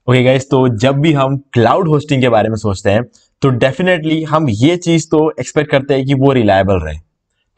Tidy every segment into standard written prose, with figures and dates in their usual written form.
Okay guys, तो जब भी हम क्लाउड होस्टिंग के बारे में सोचते हैं तो डेफिनेटली हम ये चीज तो एक्सपेक्ट करते हैं कि वो रिलायबल रहे।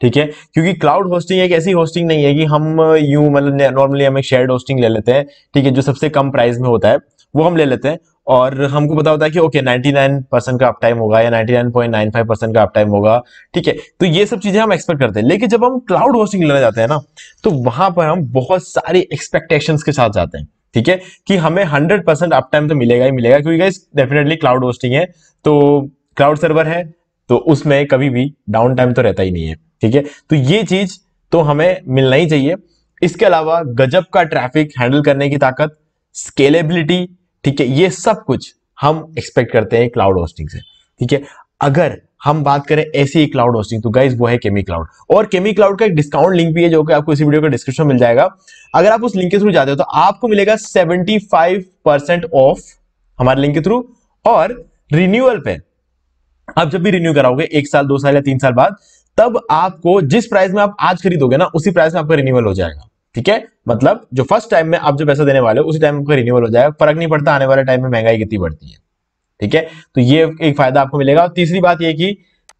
ठीक है, क्योंकि क्लाउड होस्टिंग एक ऐसी होस्टिंग नहीं है कि हम यूं मतलब नॉर्मली हम एक शेयर्ड होस्टिंग ले लेते हैं, ठीक है, जो सबसे कम प्राइस में होता है वो हम ले लेते हैं और हमको पता होता है कि ओके 99% का अप टाइम होगा या 99.95% का अप टाइम होगा। ठीक है, तो ये सब चीजें हम एक्सपेक्ट करते हैं, लेकिन जब हम क्लाउड होस्टिंग लेने जाते हैं ना तो वहां पर हम बहुत सारी एक्सपेक्टेशंस के साथ जाते हैं। ठीक है, कि हमें 100% अप टाइम तो मिलेगा ही मिलेगा, क्योंकि गाइस डेफिनेटली क्लाउड होस्टिंग है तो क्लाउड सर्वर है तो उसमें कभी भी डाउन टाइम तो रहता ही नहीं है। ठीक है, तो ये चीज तो हमें मिलना ही चाहिए। इसके अलावा गजब का ट्रैफिक हैंडल करने की ताकत, स्केलेबिलिटी, ठीक है, ये सब कुछ हम एक्सपेक्ट करते हैं क्लाउड होस्टिंग से। ठीक है, अगर हम बात करें ऐसी ही क्लाउड होस्टिंग तो गाइस वो है केमी क्लाउड, और केमी क्लाउड का एक डिस्काउंट लिंक भी है जो कि आपको इसी वीडियो के डिस्क्रिप्शन में मिल जाएगा। अगर आप उस लिंक के थ्रू जाते हो तो आपको मिलेगा 75% ऑफ हमारे लिंक के थ्रू, और रिन्यूअल पे आप जब भी रिन्यू कराओगे 1 साल 2 साल या 3 साल बाद, तब आपको जिस प्राइस में आप आज खरीदोगे ना उसी प्राइस में आपका रिन्यूअल हो जाएगा। ठीक है, मतलब जो फर्स्ट टाइम में आप जो पैसा देने वाले हो उसी टाइम आपका रिन्यूअल हो जाएगा, फर्क नहीं पड़ता आने वाले टाइम में महंगाई कितनी बढ़ती है। ठीक है, तो ये एक फायदा आपको मिलेगा। और तीसरी बात ये कि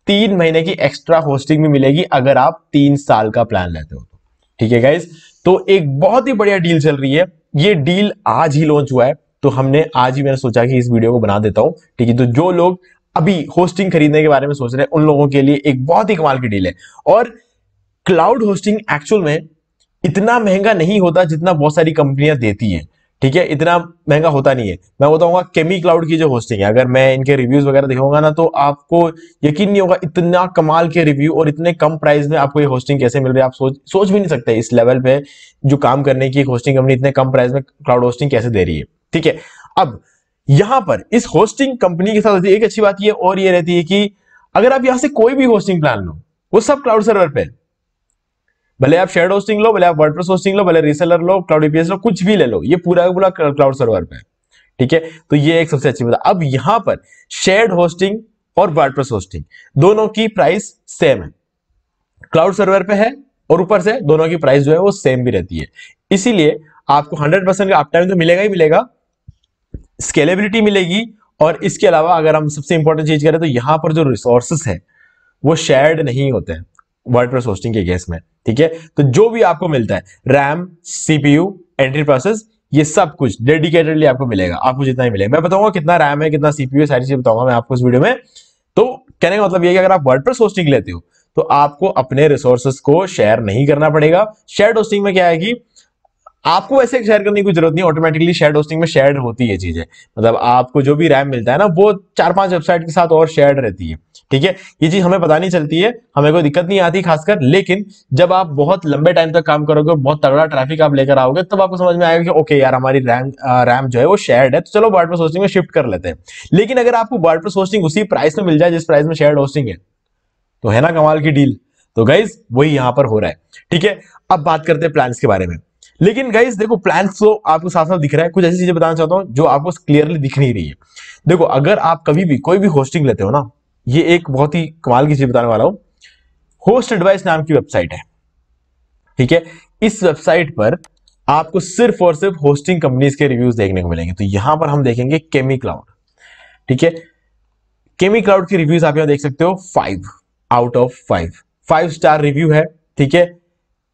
3 महीने की एक्स्ट्रा होस्टिंग भी मिलेगी अगर आप 3 साल का प्लान लेते हो तो। ठीक है गाइज, तो एक बहुत ही बढ़िया डील चल रही है। ये डील आज ही लॉन्च हुआ है तो हमने आज ही मैंने सोचा कि इस वीडियो को बना देता हूं। ठीक है, तो जो लोग अभी होस्टिंग खरीदने के बारे में सोच रहे हैं उन लोगों के लिए एक बहुत ही कमाल की डील है। और क्लाउड होस्टिंग एक्चुअल में इतना महंगा नहीं होता जितना बहुत सारी कंपनियां देती हैं। ठीक है, इतना महंगा होता नहीं है। मैं बताऊंगा केमी क्लाउड की जो होस्टिंग है, अगर मैं इनके रिव्यूज वगैरह दिखाऊंगा ना तो आपको यकीन नहीं होगा इतना कमाल के रिव्यू और इतने कम प्राइस में आपको ये होस्टिंग कैसे मिल रही है। आप सोच भी नहीं सकते इस लेवल पे जो काम करने की होस्टिंग कंपनी इतने कम प्राइस में क्लाउड होस्टिंग कैसे दे रही है। ठीक है, अब यहां पर इस होस्टिंग कंपनी के साथ एक अच्छी बात ये और ये रहती है कि अगर आप यहां से कोई भी होस्टिंग प्लान लो वो सब क्लाउड सर्वर पे, भले आप शेयर्ड होस्टिंग लो, भले आप वर्डप्रेस होस्टिंग लो, भले रीसेलर लो, क्लाउड वीपीएस लो, कुछ भी ले लो, ये पूरा का पूरा क्लाउड सर्वर पे। ठीक है, तो ये एक सबसे अच्छी बात है। अब यहां पर शेयर्ड होस्टिंग और वर्डप्रेस होस्टिंग दोनों की प्राइस सेम है, क्लाउड सर्वर पे है और ऊपर से दोनों की प्राइस जो है वो सेम भी रहती है। इसीलिए आपको 100% का अप टाइम तो मिलेगा ही मिलेगा, स्केलेबिलिटी मिलेगी, और इसके अलावा अगर हम सबसे इंपॉर्टेंट चीज करें तो यहां पर जो रिसोर्सेस है वो शेयर्ड नहीं होते हैं वर्डप्रेस होस्टिंग के केस में। ठीक है, तो जो भी आपको मिलता है रैम, सीपीयू, एंट्री प्रोसेस, ये सब कुछ डेडिकेटेडली आपको मिलेगा। आपको जितना ही मिलेगा, मैं बताऊंगा कितना रैम है कितना सीपीयू, सारी चीजें बताऊंगा मैं आपको इस वीडियो में। तो कहने का मतलब ये कि अगर आप वर्डप्रेस होस्टिंग लेते हो तो आपको अपने रिसोर्सेस को शेयर नहीं करना पड़ेगा। शेयर्ड होस्टिंग में क्या है कि आपको ऐसे शेयर करने की जरूरत नहीं, ऑटोमेटिकली शेयर्ड होस्टिंग में शेयर होती है चीजें। मतलब आपको जो भी रैम मिलता है ना वो 4-5 वेबसाइट के साथ और शेयर रहती है। ठीक है, ये चीज हमें पता नहीं चलती है, हमें कोई दिक्कत नहीं आती खासकर, लेकिन जब आप बहुत लंबे टाइम तक काम करोगे, बहुत तगड़ा ट्रैफिक आप लेकर आओगे, तब आपको समझ में आएगा कि ओके यार हमारी रैम जो है वो शेयर्ड है तो चलो वर्डप्रेस होस्टिंग में शिफ्ट कर लेते हैं। लेकिन अगर आपको वर्डप्रेस होस्टिंग उसी प्राइस में मिल जाए जिस प्राइस में शेयर्ड होस्टिंग है तो है ना कमाल की डील। तो गाइज वही यहां पर हो रहा है। ठीक है, अब बात करते हैं प्लान्स के बारे में। लेकिन गाइज देखो प्लान्स तो आपको साथ साथ दिख रहा है, कुछ ऐसी चीजें बताना चाहता हूं जो आपको क्लियरली दिख नहीं रही है। देखो अगर आप कभी भी कोई भी होस्टिंग लेते हो ना, ये एक बहुत ही कमाल की चीज बताने वाला हूं। होस्ट एडवाइस नाम की वेबसाइट है। ठीक है, इस वेबसाइट पर आपको सिर्फ और सिर्फ होस्टिंग कंपनीज के रिव्यूज देखने को मिलेंगे। तो यहां पर हम देखेंगे केमी क्लाउड। ठीक है, केमी क्लाउड की रिव्यूज आप यहां देख सकते हो 5 आउट ऑफ 5, 5 स्टार रिव्यू है। ठीक है,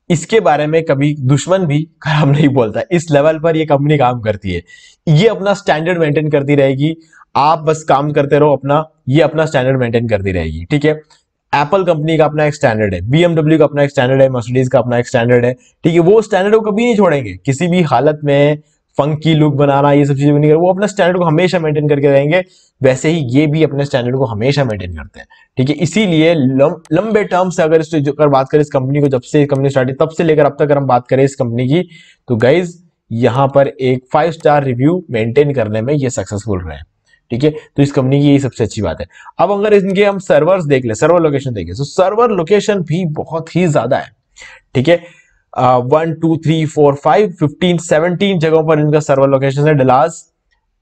इसके बारे में कभी दुश्मन भी खराब नहीं बोलता, इस लेवल पर ये कंपनी काम करती है। ये अपना स्टैंडर्ड मेंटेन करती रहेगी, आप बस काम करते रहो अपना, ये अपना स्टैंडर्ड मेंटेन करती रहेगी। ठीक है, एप्पल कंपनी का अपना एक स्टैंडर्ड है, बीएमडब्ल्यू का अपना एक स्टैंडर्ड है, मर्सिडीज का अपना एक स्टैंडर्ड है। ठीक है, वो स्टैंडर्ड को कभी नहीं छोड़ेंगे किसी भी हालत में, फंकी लुक बनाना ये सब चीजें नहीं कर, वो अपना स्टैंडर्ड को हमेशा मेंटेन करके रहेंगे। वैसे ही ये भी अपने स्टैंडर्ड को हमेशा मेंटेन करते हैं। ठीक है, इसीलिए लंबे टर्म से अगर इस बात करें इस कंपनी को, जब से कंपनी स्टार्ट हुई तब से लेकर अब तक अगर हम बात करें इस कंपनी की, तो गाइज यहां पर एक 5 स्टार रिव्यू मेंटेन करने में ये सक्सेसफुल रहे। ठीक है, तो इस कंपनी की यही सबसे अच्छी बात है। अब अगर इनके हम सर्वर्स देख ले, सर्वर लोकेशन देखें, तो सर्वर लोकेशन भी बहुत ही ज्यादा है। ठीक है, 1 2 3 4 5 15 17 जगहों पर इनका सर्वर लोकेशन है। Dallas,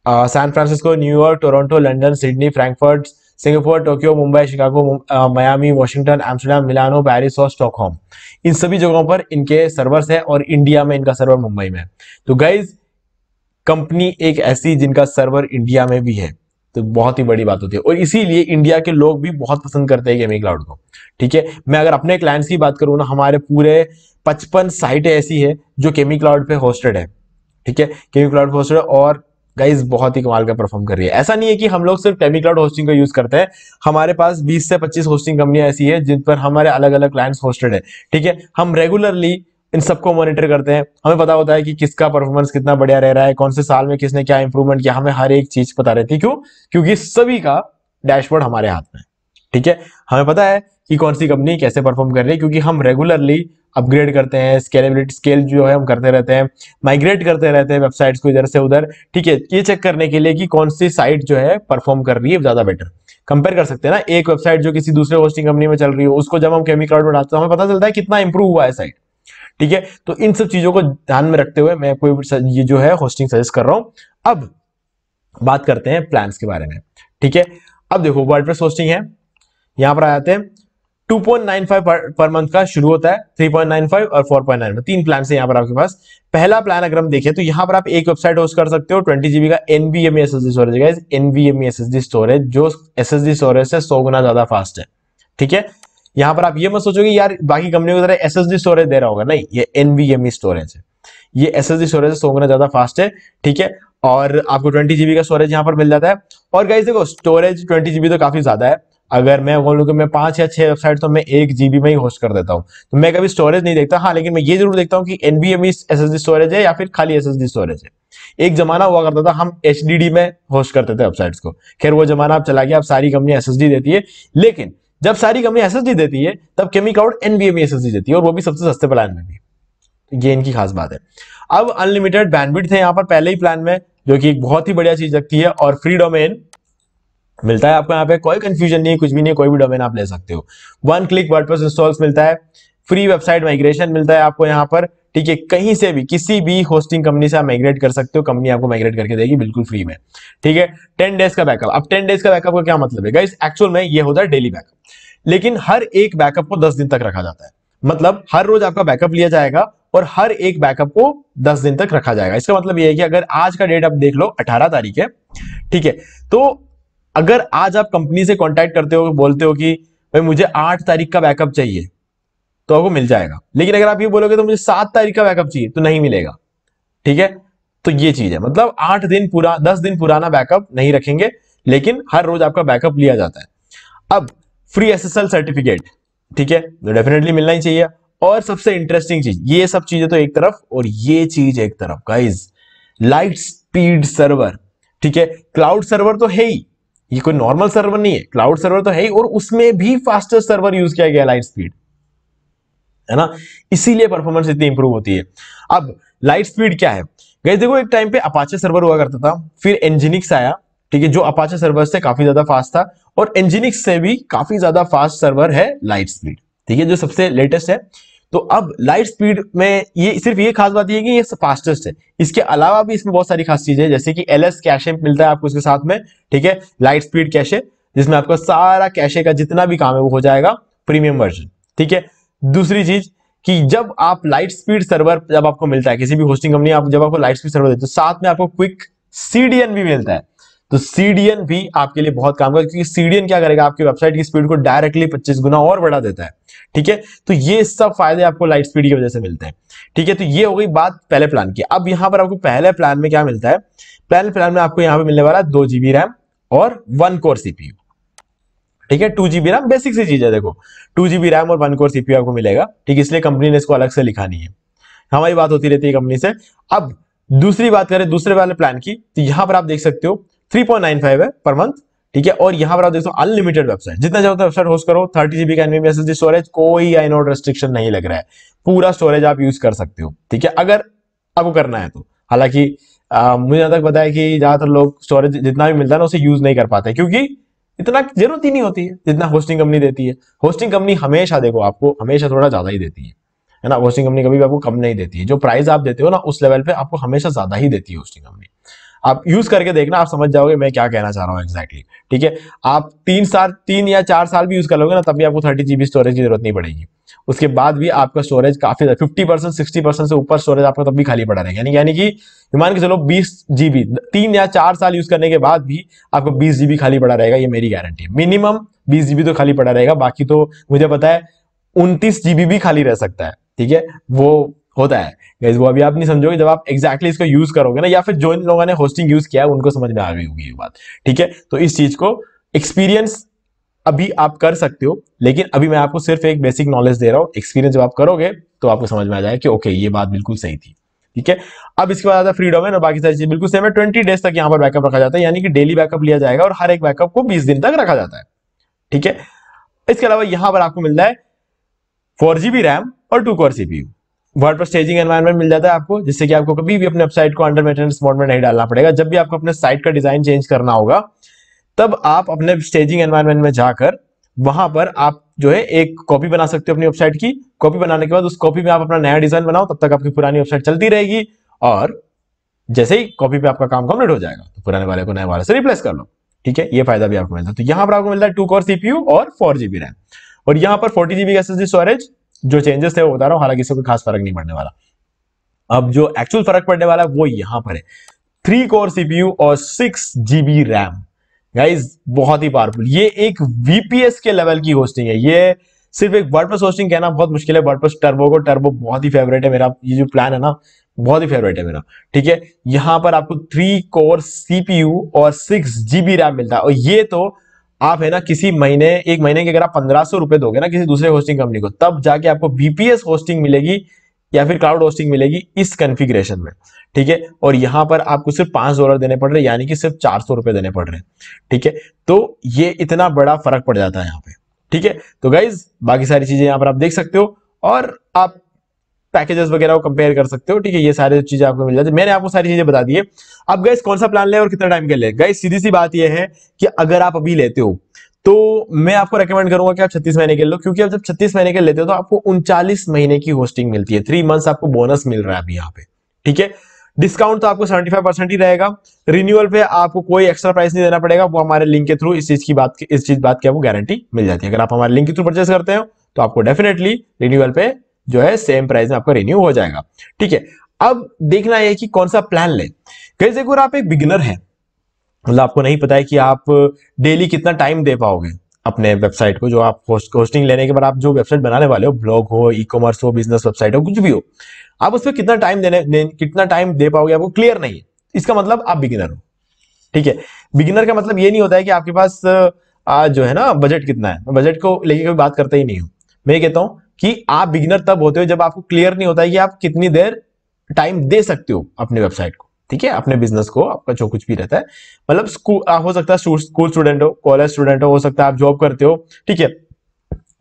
San Francisco, New York, Toronto, London, Sydney, Frankfurt, Singapore, Tokyo, Mumbai, Chicago, Miami, Washington, Amsterdam, Milano, Paris और स्टॉकहोम, इन सभी जगहों पर इनके सर्वर्स है, और इंडिया में इनका सर्वर मुंबई में है। तो गाइज कंपनी एक ऐसी जिनका सर्वर इंडिया में भी है, तो बहुत ही बड़ी बात होती है। और इसीलिए इंडिया के लोग भी बहुत पसंद करते हैं केमी क्लाउड को। ठीक है, मैं अगर अपने क्लाइंट्स की बात करूं ना, हमारे पूरे 55 साइटें ऐसी है जो केमी क्लाउड पे होस्टेड है। ठीक है, केमी क्लाउड होस्टेड, और गाइस बहुत ही कमाल का परफॉर्म कर रही है। ऐसा नहीं है कि हम लोग सिर्फ केमी क्लाउड होस्टिंग का यूज करते हैं, हमारे पास 20 से 25 होस्टिंग कंपनियां ऐसी है जिन पर हमारे अलग अलग क्लाइंट्स होस्टेड है। ठीक है, हम रेगुलरली इन सबको मॉनिटर करते हैं, हमें पता होता है कि किसका परफॉर्मेंस कितना बढ़िया रह रहा है, कौन से साल में किसने क्या इंप्रूवमेंट किया, हमें हर एक चीज पता रहती है। क्यों? क्योंकि सभी का डैशबोर्ड हमारे हाथ में है। ठीक है, हमें पता है कि कौन सी कंपनी कैसे परफॉर्म कर रही है, क्योंकि हम रेगुलरली अपग्रेड करते हैं, स्केलेबिलिटी स्केल जो है हम करते रहते हैं, माइग्रेट करते रहते हैं वेबसाइट्स को इधर से उधर। ठीक है, ये चेक करने के लिए कि कौन सी साइट जो है परफॉर्म कर रही है ज्यादा बेटर। कंपेयर कर सकते हैं ना, एक वेबसाइट जो किसी दूसरे होस्टिंग कंपनी में चल रही हो, उसको जब हम केमी क्लाउड में डालते हैं हमें पता चलता है कितना इंप्रूव हुआ है साइट। ठीक है, तो इन सब चीजों को ध्यान में रखते हुए मैं कोई ये जो है होस्टिंग सजेस्ट कर रहा हूं। अब बात करते हैं प्लान्स के बारे में। ठीक है, अब देखो वर्डप्रेस होस्टिंग है, यहां पर आ जाते हैं। 2.95 पर मंथ का शुरू होता है, 3.95 और 4.9 तीन प्लान है यहाँ पर आपके पास। पहला प्लान अगर हम देखें तो यहाँ पर आप एक वेबसाइट होस्ट कर सकते हो, 20 GB का NVMe SSD स्टोरेज है, NVMe SSD स्टोरेज जो SSD स्टोरेज से 100 गुना ज्यादा फास्ट है। ठीक है, यहाँ पर आप ये मत सोचो कि यार बाकी कंपनियों की तरह SSD स्टोरेज दे रहा होगा, नहीं, ये NVMe स्टोरेज है, ये SSD स्टोरेज 100 गुना ज्यादा फास्ट है। ठीक है, और आपको 20 GB का स्टोरेज यहाँ पर मिल जाता है। और गाइस देखो, स्टोरेज 20 GB तो काफी ज्यादा है। अगर मैं बोलूं कि मैं 5 या 6 वेबसाइट तो मैं 1 GB में ही होस्ट कर देता हूं, तो मैं कभी स्टोरेज नहीं देखता। हाँ, लेकिन मैं ये जरूर देखता हूं कि NVMe SSD स्टोरेज है या फिर खाली SSD स्टोरेज है। एक जमाना हुआ करता था हम HDD में होस्ट करते थे वेबसाइट्स को, खैर वो जमाना अब चला गया, अब सारी कंपनी SSD देती है। लेकिन जब सारी कंपनी SSD देती है तब केमी क्लाउड NVMe SSD देती है, और वो भी सबसे सस्ते प्लान में भी। तो ये इनकी खास बात है। अब अनलिमिटेड बैंडविड्थ है यहाँ पर पहले ही प्लान में, जो कि एक बहुत ही बढ़िया चीज लगती है, और फ्री डोमेन मिलता है आपको यहाँ पे, कोई कंफ्यूजन नहीं है, कुछ भी नहीं है, कोई भी डोमेन आप ले सकते हो। 1 क्लिक वर्डप्रेस इंस्टॉल्स मिलता है, फ्री वेबसाइट माइग्रेशन मिलता है आपको यहाँ पर। ठीक है, कहीं से भी किसी भी होस्टिंग कंपनी से आप माइग्रेट कर सकते हो, कंपनी आपको माइग्रेट करके देगी बिल्कुल फ्री में। ठीक है, 10 डेज का बैकअप। अब 10 डेज का बैकअप का क्या मतलब है गाइस? एक्चुअल में ये होता है डेली बैकअप, लेकिन हर एक बैकअप को 10 दिन तक रखा जाता है। मतलब हर रोज आपका बैकअप लिया जाएगा और हर एक बैकअप को 10 दिन तक रखा जाएगा। इसका मतलब ये है कि अगर आज का डेट आप देख लो 18 तारीख है, ठीक है, तो अगर आज आप कंपनी से कांटेक्ट करते हो, बोलते हो कि भाई मुझे 8 तारीख का बैकअप चाहिए, तो आपको मिल जाएगा। लेकिन अगर आप ये बोलोगे तो मुझे 7 तारीख का बैकअप चाहिए, तो नहीं मिलेगा। ठीक है, तो ये चीज है, मतलब 8 दिन पूरा 10 दिन पुराना बैकअप नहीं रखेंगे, लेकिन हर रोज आपका बैकअप लिया जाता है। अब फ्री SSL सर्टिफिकेट, ठीक है, तो डेफिनेटली मिलना ही चाहिए। और सबसे इंटरेस्टिंग चीज, ये सब चीजें तो एक तरफ और ये चीज एक तरफ गाइस, लाइट स्पीड सर्वर। ठीक है, क्लाउड सर्वर तो है ही, ये कोई नॉर्मल सर्वर नहीं है, क्लाउड सर्वर तो है ही, और उसमें भी फास्टेस्ट सर्वर यूज किया गया लाइट स्पीड, है ना, इसीलिए परफॉर्मेंस इतनी इंप्रूव होती है। अब लाइट स्पीड क्या है गाइस? देखो, एक टाइम पे अपाचे सर्वर हुआ करता था, फिर एनजिनिक्स आया, ठीक है, जो अपाचे सर्वर से काफी ज्यादा फास्ट था, और एनजिनिक्स से भी काफी ज्यादा फास्ट सर्वर है लाइट स्पीड, ठीक है, जो सबसे लेटेस्ट है। तो अब लाइट स्पीड में ये सिर्फ ये खास बात ये है कि ये फास्टेस्ट है, इसके अलावा भी इसमें बहुत सारी खास चीजें हैं, जैसे कि LS कैशे मिलता है आपको इसके साथ में। ठीक है, लाइट स्पीड कैशे, जिसमें आपका सारा कैशे का जितना भी काम है वो हो जाएगा, प्रीमियम वर्जन। ठीक है, दूसरी चीज कि जब आप लाइट स्पीड सर्वर जब आपको मिलता है, किसी भी होस्टिंग कंपनी आप जब आपको लाइट स्पीड सर्वर देते हो, साथ में आपको क्विक CDN भी मिलता है। तो CDN भी आपके लिए बहुत काम करेगा, क्योंकि CDN क्या करेगा, आपकी वेबसाइट की स्पीड को डायरेक्टली 25 गुना और बढ़ा देता है। ठीक है, तो ये सब फायदे आपको लाइट स्पीड की वजह से मिलते हैं। ठीक है, तो ये हो गई बात पहले प्लान की। अब यहां पर आपको पहले प्लान में क्या मिलता है? पहले प्लान में आपको यहां पे मिलने वाला है 2 GB रैम और 1 कोर CPU। ठीक है, 2 GB रैम बेसिक सी चीज है, देखो 2 GB रैम और 1 कोर CPU आपको मिलेगा। ठीक है, इसलिए कंपनी ने इसको अलग से लिखा नहीं है, हमारी बात होती रहती है कंपनी से। अब दूसरी बात करें दूसरे वाले प्लान की, तो यहां पर आप देख सकते हो 3.95 है पर मंथ। ठीक है, और यहां पर आप देखो अनलिमिटेड वेबसाइट, जितना चाहो वेबसाइट होस्ट करो, 30 GB का NVMe SSD स्टोरेज, कोई आइनोड रेस्ट्रिक्शन नहीं लग रहा है, पूरा स्टोरेज आप यूज कर सकते हो। ठीक है, अगर आपको करना है तो। हालांकि मुझे जहां तक पता है कि ज्यादातर लोग स्टोरेज जितना भी मिलता है ना उसे यूज नहीं कर पाते, क्योंकि इतना जरूरत ही नहीं होती है जितना होस्टिंग कंपनी देती है। होस्टिंग कंपनी हमेशा देखो आपको हमेशा थोड़ा ज्यादा ही देती है ना, होस्टिंग कंपनी कभी भी आपको कम नहीं देती है, जो प्राइस आप देते हो ना उस लेवल पे आपको हमेशा ज्यादा ही देती है होस्टिंग कंपनी। आप यूज करके देखना, आप समझ जाओगे मैं क्या कहना चाह रहा हूँ एग्जैक्टली। ठीक है, आप 3 या 4 साल भी यूज कर लोगे ना, तब भी आपको 30 GB स्टोरेज की जरूरत नहीं पड़ेगी। उसके बाद भी आपका स्टोरेज काफी 50% 60% से ऊपर स्टोरेज आपका तब भी खाली पड़ा रहेगा। यानी कि मान के चलो 20 GB 3 या 4 साल यूज करने के बाद भी आपको 20 GB खाली पड़ा रहेगा, ये मेरी गारंटी है। मिनिमम 20 GB तो खाली पड़ा रहेगा, बाकी तो मुझे पता है 29 GB भी खाली रह सकता है। ठीक है, वो होता है गाइस, वो अभी आप नहीं समझोगे, जब आप एग्जैक्टली इसको यूज करोगे ना, या फिर जो इन लोगों ने होस्टिंग यूज किया है उनको समझ में आ गई होगी ये बात। ठीक है, तो इस चीज को एक्सपीरियंस अभी आप कर सकते हो, लेकिन अभी मैं आपको सिर्फ एक बेसिक नॉलेज दे रहा हूं। एक्सपीरियंस जब आप करोगे तो आपको समझ में आ जाएगा कि ओके ये बात बिल्कुल सही थी। ठीक है, अब इसके बाद आता है फ्रीडम है ना, बाकी सारी चीज बिल्कुल सेम है। 20 डेज तक यहाँ पर बैकअप रखा जाता है, यानी कि डेली बैकअप लिया जाएगा और हर एक बैकअप को 20 दिन तक रखा जाता है। ठीक है, इसके अलावा यहां पर आपको मिलता है 4 GB रैम और 2 core CPU। WordPress staging environment मिल जाता है आपको, जिससे कि आपको कभी भी अपने वेबसाइट को अंडर मेंटेनेंस मोड में नहीं डालना पड़ेगा। जब भी आपको अपने साइट का डिजाइन चेंज करना होगा, तब आप अपने स्टेजिंग एनवायरनमेंट में जाकर वहां पर आप जो है एक कॉपी बना सकते हो अपनी वेबसाइट की। कॉपी बनाने के बाद उस कॉपी में आप अपना नया डिजाइन बनाओ, तब तक आपकी पुरानी वेबसाइट चलती रहेगी, और जैसे ही कॉपी पे आपका काम कंप्लीट हो जाएगा तो पुराने वाले को नए वाले से रिप्लेस कर लो। ठीक है, ये फायदा भी आपको मिलता है। तो यहां पर आपको मिलता है 2 कोर CPU और 4 GB रैम, और यहां पर 40 GB SSD स्टोरेज। जो चेंजेस थे वो बता रहा हूं, हालांकि इससे कोई खास फर्क नहीं पड़ने वाला। अब जो एक्चुअल फर्क पड़ने वाला है वो यहां पर है, 3 कोर CPU और 6 GB रैम। गाइज बहुत ही पावरफुल, ये एक VPS के लेवल की होस्टिंग है। ये सिर्फ एक वर्डप्रेस होस्टिंग कहना बहुत मुश्किल है। वर्डप्रेस टर्बो को, टर्बो बहुत ही फेवरेट है मेरा, ये जो प्लान है ना बहुत ही फेवरेट है मेरा। ठीक है, यहां पर आपको 3 कोर CPU और 6 GB रैम मिलता है, और ये तो आप है ना किसी महीने, एक महीने के अगर आप 1500 रुपए दोगे ना किसी दूसरे होस्टिंग कंपनी को, तब जाके आपको VPS होस्टिंग मिलेगी या फिर क्लाउड होस्टिंग मिलेगी इस कॉन्फ़िगरेशन में। ठीक है, और यहां पर आपको सिर्फ $5 देने पड़ रहे हैं, यानी कि सिर्फ 400 रुपए देने पड़ रहे हैं। ठीक है, तो ये इतना बड़ा फर्क पड़ जाता है यहाँ पे। ठीक है, तो गाइज बाकी सारी चीजें यहां पर आप देख सकते हो, और आप पैकेजेस वगैरह को कंपेयर कर सकते हो। ठीक है, ये सारी चीजें आपको मिल जाती है। मैंने आपको सारी चीजें बता दी है। अब गाइस कौन सा प्लान ले और कितना टाइम के लिए? गाइस सीधी सी बात ये है कि अगर आप अभी लेते हो तो मैं आपको रेकमेंड करूंगा कि आप 36 महीने के लो, क्योंकि आप जब 36 महीने के लेते हो तो आपको 39 महीने की होस्टिंग मिलती है। 3 मंथ्स आपको बोनस मिल रहा है अभी यहाँ पे। ठीक है, डिस्काउंट तो आपको 75% ही रहेगा। रिन्यूअल पे आपको कोई एक्स्ट्रा प्राइस नहीं देना पड़ेगा, वो हमारे लिंक के थ्रू इस चीज बात की आपको गारंटी मिल जाती है। अगर आप हमारे लिंक के थ्रू परचेस करते हो तो आपको डेफिनेटली रिन्यूअल पे जो है सेम प्राइस में आपका रिन्यू हो जाएगा। ठीक है, अब देखना है कि कौन सा प्लान ले। गाइस अगर आप एक बिगिनर हैं, मतलब आपको नहीं पता है कि आप डेली कितना टाइम दे पाओगे अपने वेबसाइट को, जो आप होस्टिंग लेने के बाद आप जो वेबसाइट बनाने वाले हो, ब्लॉग हो, ई-कॉमर्स हो, बिजनेस वेबसाइट हो, कुछ भी हो, आप उस पर कितना टाइम दे पाओगे आपको क्लियर नहीं है। इसका मतलब आप बिगिनर हो। ठीक है, बिगिनर का मतलब ये नहीं होता है कि आपके पास जो है ना बजट कितना है। मैं बजट को लेके कोई बात करता ही नहीं हूं। मैं ये कहता हूं कि आप बिगिनर तब होते हो जब आपको क्लियर नहीं होता है कि आप कितनी देर टाइम दे सकते हो अपनी वेबसाइट को। ठीक है, अपने बिजनेस को, आपका जो कुछ भी रहता है, मतलब स्कूल हो सकता है, स्कूल स्टूडेंट हो, कॉलेज स्टूडेंट हो सकता है आप जॉब करते हो। ठीक है,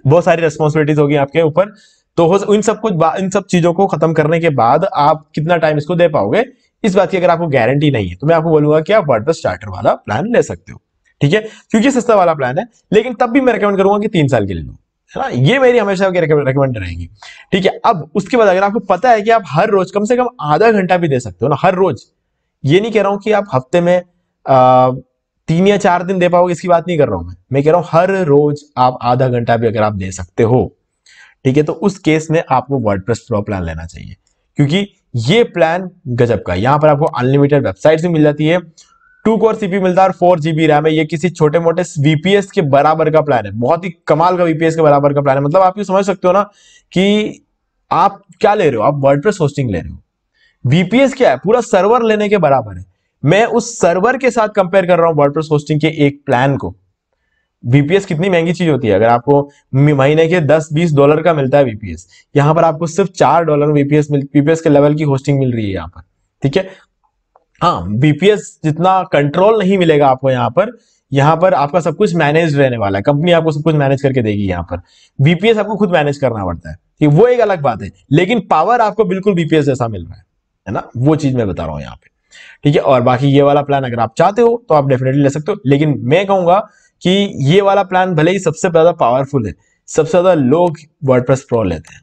बहुत सारी रेस्पॉन्सिबिलिटीज होगी आपके ऊपर, तो इन सब चीजों को खत्म करने के बाद आप कितना टाइम इसको दे पाओगे, इस बात की अगर आपको गारंटी नहीं है तो मैं आपको बोलूंगा कि आप वर्डप्रेस स्टार्टर वाला प्लान ले सकते हो। ठीक है, क्योंकि सस्ता वाला प्लान है, लेकिन तब भी मैं रेकमेंड करूंगा कि 3 साल के लिए लो, है ना। ये मेरी हमेशा की रेकमेंड रहेगी। ठीक है, अब उसके बाद अगर आपको पता है कि आप हर रोज कम से कम आधा घंटा भी दे सकते हो ना, हर रोज, ये नहीं कह रहा हूं कि आप हफ्ते में 3 या 4 दिन दे पाओगे, इसकी बात नहीं कर रहा हूं मैं कह रहा हूं हर रोज आप आधा घंटा भी अगर आप दे सकते हो, ठीक है, तो उस केस में आपको वर्डप्रेस प्रो प्लान लेना चाहिए, क्योंकि ये प्लान गजब का है। यहां पर आपको अनलिमिटेड वेबसाइट भी मिल जाती है, 2 कोर CPU मिलता है और 4 GB रैम है। ये किसी छोटे मोटे VPS के बराबर का प्लान है, बहुत ही कमाल का VPS के बराबर का प्लान है। मतलब आप ये समझ सकते हो ना कि आप क्या ले रहे हो, आप वर्डप्रेस होस्टिंग ले रहे हो। VPS क्या है, पूरा सर्वर लेने के बराबर है। मैं उस सर्वर के साथ कंपेयर कर रहा हूं वर्डप्रेस होस्टिंग के एक प्लान को। VPS कितनी महंगी चीज होती है, अगर आपको महीने के $10-20 का मिलता है VPS, यहां पर आपको सिर्फ $4 VPS के लेवल की होस्टिंग मिल रही है यहां पर। ठीक है, हाँ VPS जितना कंट्रोल नहीं मिलेगा आपको यहां पर आपका सब कुछ मैनेज रहने वाला है, कंपनी आपको सब कुछ मैनेज करके देगी। यहां पर VPS आपको खुद मैनेज करना पड़ता है, ठीक, वो एक अलग बात है, लेकिन पावर आपको बिल्कुल VPS जैसा मिल रहा है ना, वो चीज मैं बता रहा हूं यहाँ पे। ठीक है, और बाकी ये वाला प्लान अगर आप चाहते हो तो आप डेफिनेटली ले सकते हो, लेकिन मैं कहूंगा कि ये वाला प्लान भले ही सबसे ज्यादा पावरफुल है, सबसे ज्यादा लोग वर्डप्रेस प्रो लेते हैं।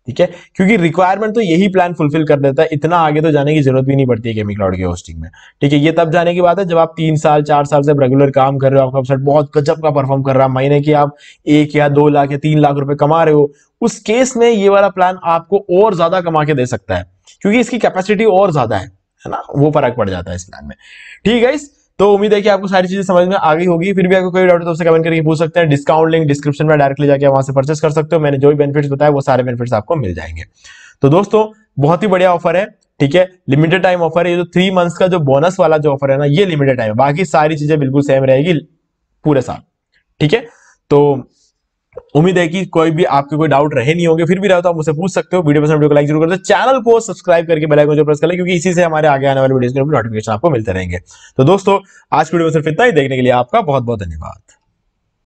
ठीक है, क्योंकि रिक्वायरमेंट तो यही प्लान फुलफिल कर देता है, इतना आगे तो जाने की जरूरत भी नहीं पड़ती है केमी क्लाउड के होस्टिंग में। ठीक है, ये तब जाने की बात है जब आप 3 साल 4 साल से रेगुलर काम कर रहे हो, आपका वेबसाइट बहुत गजब का परफॉर्म कर रहा है, महीने की आप 1 या 2 लाख या 3 लाख रुपए कमा रहे हो, उस केस में ये वाला प्लान आपको और ज्यादा कमा के दे सकता है, क्योंकि इसकी कैपेसिटी और ज्यादा है ना, वो फर्क पड़ जाता है इस प्लान में। ठीक है, तो उम्मीद है कि आपको सारी चीजें समझ में आ गई होगी। फिर भी आपको कोई डाउट है तो उससे कमेंट करके पूछ सकते हैं। डिस्काउंट लिंक डिस्क्रिप्शन में डायरेक्टली जाके वहां से परचेस कर सकते हो। मैंने जो भी बेनिफिट्स बताया वो सारे बेनिफिट्स आपको मिल जाएंगे। तो दोस्तों बहुत ही बढ़िया ऑफर है, ठीक है, लिमिटेड टाइम ऑफर है। ये जो 3 मंथ्स का जो बोनस वाला जो ऑफर है ना, ये लिमिटेड टाइम है, बाकी सारी चीजें बिल्कुल सेम रहेगी पूरे साल। ठीक है, तो उम्मीद है कि कोई भी आपके कोई डाउट रहे नहीं होंगे, फिर भी रहे तो आप मुझसे पूछ सकते हो। वीडियो पसंद वीडियो को लाइक जरूर कर दो, चैनल को सब्सक्राइब करके बेल आइकन जो प्रेस कर ले, क्योंकि इसी से हमारे आगे आने वाले वीडियोस के नोटिफिकेशन आपको मिलते रहेंगे। तो दोस्तों आज की वीडियो में सिर्फ इतना ही, देखने के लिए आपका बहुत बहुत धन्यवाद।